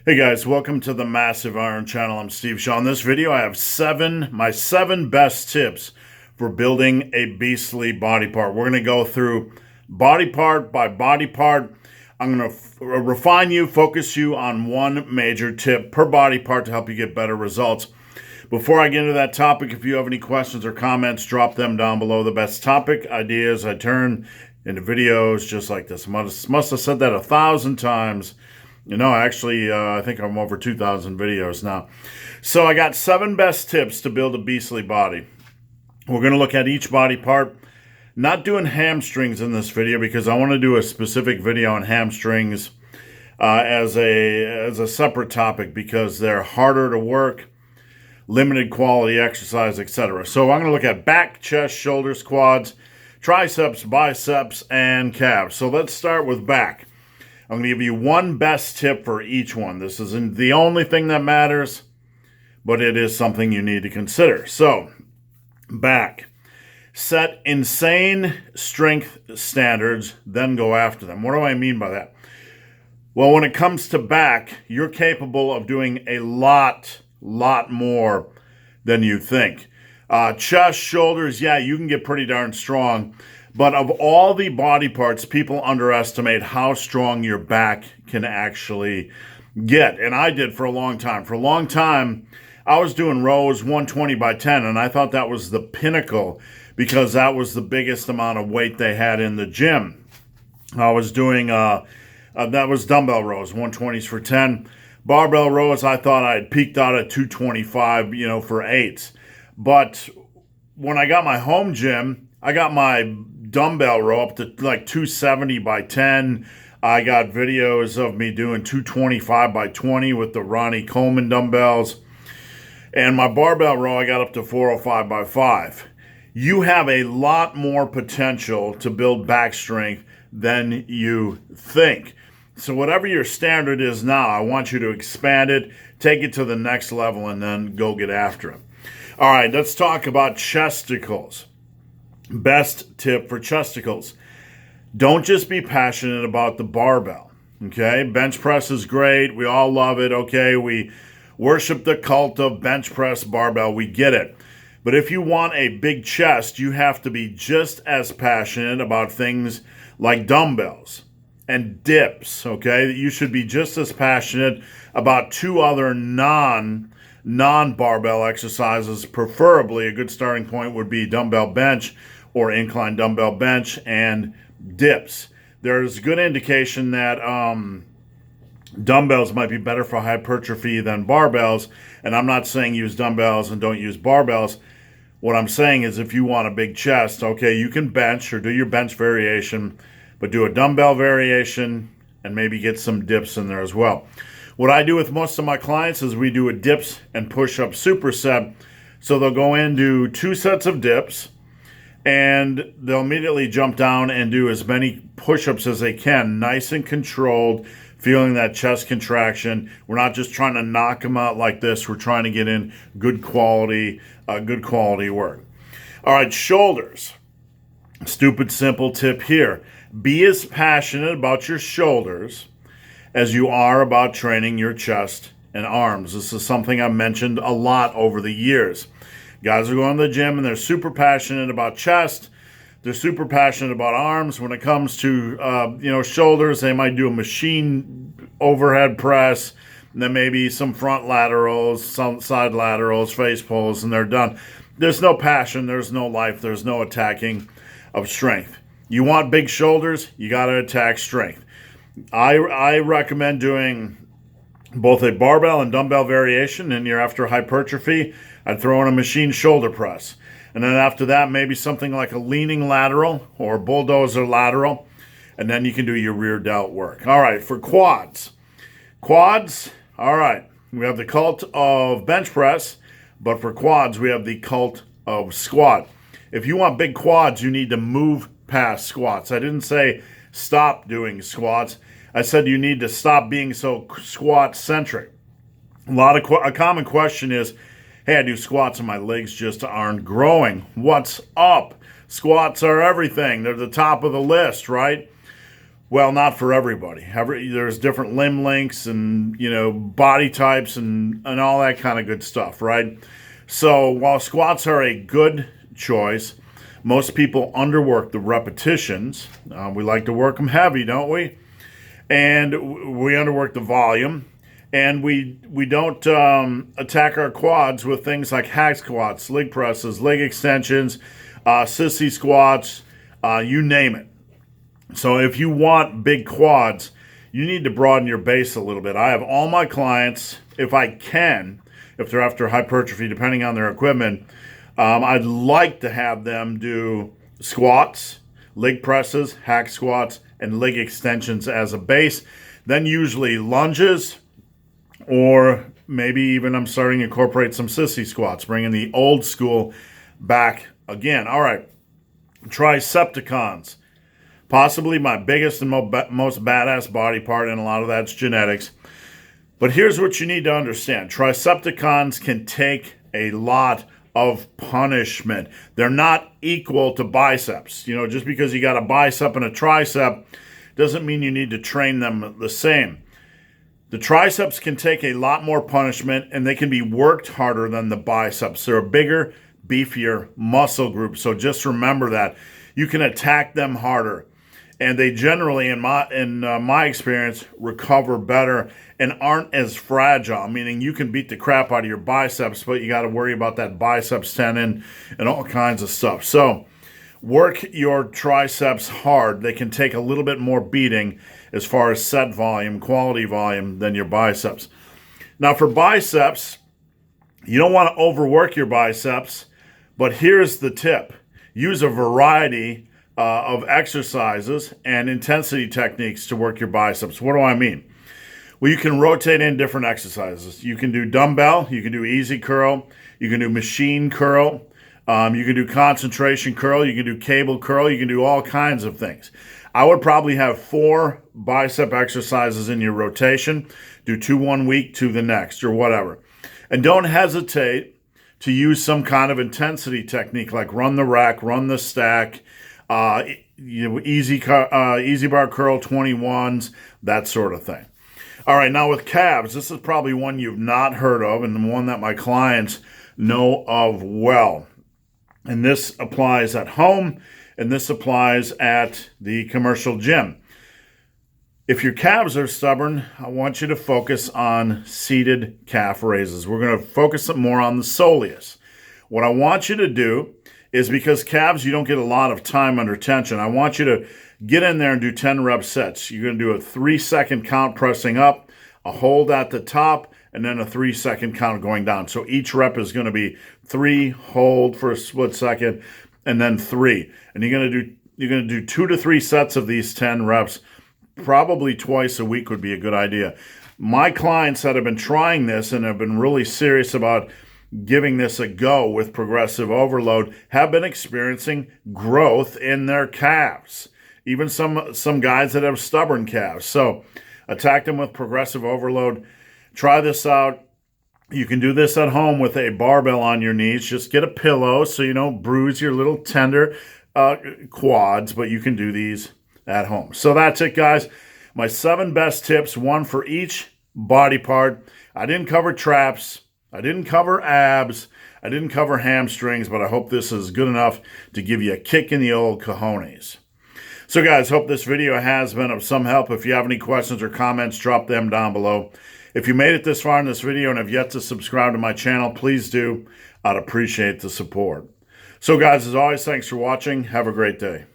Hey guys, welcome to the Massive Iron Channel. I'm Steve Shaw. In this video, I have my seven best tips for building a beastly body part. We're going to go through body part by body part. I'm going to refine you, focus you on one major tip per body part to help you get better results. Before I get into that topic, if you have any questions or comments, drop them down below. The best topic ideas I turn into videos just like this. Must have said that 1,000 times. You know, actually, I think I'm over 2,000 videos now. So I got 7 best tips to build a beastly body. We're going to look at each body part. Not doing hamstrings in this video because I want to do a specific video on hamstrings as a separate topic because they're harder to work, limited quality exercise, etc. So I'm going to look at back, chest, shoulders, quads, triceps, biceps, and calves. So let's start with back. I'm going to give you one best tip for each one. This isn't the only thing that matters, but it is something you need to consider. So, back. Set insane strength standards, then go after them. What do I mean by that? Well, when it comes to back, you're capable of doing a lot more than you think. Chest, shoulders, yeah, you can get pretty darn strong. But of all the body parts, people underestimate how strong your back can actually get. And I did for a long time. For a long time, I was doing rows 120 by 10, and I thought that was the pinnacle because that was the biggest amount of weight they had in the gym. I was doing, that was dumbbell rows, 120s for 10. Barbell rows, I thought I had peaked out at 225, for 8s. But when I got my home gym, I got my dumbbell row up to like 270 by 10. I got videos of me doing 225 by 20 with the Ronnie Coleman dumbbells. And my barbell row, I got up to 405 by 5. You have a lot more potential to build back strength than you think. So whatever your standard is now, I want you to expand it, take it to the next level, and then go get after it. All right, let's talk about chesticles. Best tip for chesticles. Don't just be passionate about the barbell, okay? Bench press is great. We all love it, okay? We worship the cult of bench press barbell. We get it. But if you want a big chest, you have to be just as passionate about things like dumbbells and dips, okay? You should be just as passionate about 2 other non-barbell exercises. Preferably, a good starting point would be dumbbell bench or incline dumbbell bench and dips. There's good indication that dumbbells might be better for hypertrophy than barbells, and I'm not saying use dumbbells and don't use barbells. What I'm saying is if you want a big chest, okay, you can bench or do your bench variation, but do a dumbbell variation and maybe get some dips in there as well. What I do with most of my clients is we do a dips and push-up superset. So they'll go in, do 2 sets of dips, and they'll immediately jump down and do as many push-ups as they can, nice and controlled, feeling that chest contraction. We're not just trying to knock them out like this. We're trying to get in good quality work. All right, shoulders. Stupid simple tip here. Be as passionate about your shoulders as you are about training your chest and arms. This is something I've mentioned a lot over the years. Guys are going to the gym and they're super passionate about chest. They're super passionate about arms. When it comes to, shoulders, they might do a machine overhead press, and then maybe some front laterals, some side laterals, face pulls, and they're done. There's no passion. There's no life. There's no attacking of strength. You want big shoulders, you got to attack strength. I recommend doing both a barbell and dumbbell variation, and you're after hypertrophy, I'd throw in a machine shoulder press. And then after that, maybe something like a leaning lateral or bulldozer lateral, and then you can do your rear delt work. All right, for quads. Quads, all right, we have the cult of bench press, but for quads, we have the cult of squat. If you want big quads, you need to move past squats. I didn't say stop doing squats. I said you need to stop being so squat-centric. A common question is, hey, I do squats and my legs just aren't growing. What's up? Squats are everything. They're the top of the list, right? Well, not for everybody. There's different limb lengths and, body types and all that kind of good stuff, right? So while squats are a good choice, most people underwork the repetitions. We like to work them heavy, don't we? And we underwork the volume. And we don't attack our quads with things like hack squats, leg presses, leg extensions, sissy squats, you name it. So if you want big quads, you need to broaden your base a little bit. I have all my clients, if I can, if they're after hypertrophy, depending on their equipment, I'd like to have them do squats, leg presses, hack squats, and leg extensions as a base. Then usually lunges, or maybe even I'm starting to incorporate some sissy squats, bringing the old school back again. All right, Tricepticons. Possibly my biggest and most badass body part, and a lot of that's genetics. But here's what you need to understand. Tricepticons can take a lot of punishment. They're not equal to biceps. Just because you got a bicep and a tricep doesn't mean you need to train them the same. The triceps can take a lot more punishment, and they can be worked harder than the biceps. They're a bigger, beefier muscle group, so just remember that. You can attack them harder. And they generally, in my experience, recover better and aren't as fragile, meaning you can beat the crap out of your biceps, but you got to worry about that biceps tendon and all kinds of stuff. So work your triceps hard. They can take a little bit more beating as far as set volume, quality volume, than your biceps. Now for biceps, you don't want to overwork your biceps, but here's the tip. Use a variety of exercises and intensity techniques to work your biceps. What do I mean? Well, you can rotate in different exercises. You can do dumbbell, you can do easy curl, you can do machine curl, you can do concentration curl, you can do cable curl, you can do all kinds of things. I would probably have 4 bicep exercises in your rotation. Do 2 one week, 2 the next, or whatever. And don't hesitate to use some kind of intensity technique like run the rack, run the stack, easy bar curl 21s, that sort of thing. All right, now with calves, this is probably one you've not heard of and the one that my clients know of well. And this applies at home, and this applies at the commercial gym. If your calves are stubborn, I want you to focus on seated calf raises. We're going to focus more on the soleus. What I want you to do is, because calves, you don't get a lot of time under tension, I want you to get in there and do 10 rep sets. You're going to do a 3-second count pressing up, a hold at the top, and then a 3-second count going down. So each rep is going to be 3, hold for a split second, and then 3. And you're going to do 2 to 3 sets of these 10 reps. Probably twice a week would be a good idea. My clients that have been trying this and have been really serious about giving this a go with progressive overload have been experiencing growth in their calves. Even some guys that have stubborn calves. So attack them with progressive overload. Try this out. You can do this at home with a barbell on your knees. Just get a pillow so you don't bruise your little tender quads, but you can do these at home. So that's it, guys. My 7 best tips, 1 for each body part. I didn't cover traps. I didn't cover abs. I didn't cover hamstrings, but I hope this is good enough to give you a kick in the old cojones. So guys, hope this video has been of some help. If you have any questions or comments, drop them down below. If you made it this far in this video and have yet to subscribe to my channel, please do. I'd appreciate the support. So guys, as always, thanks for watching. Have a great day.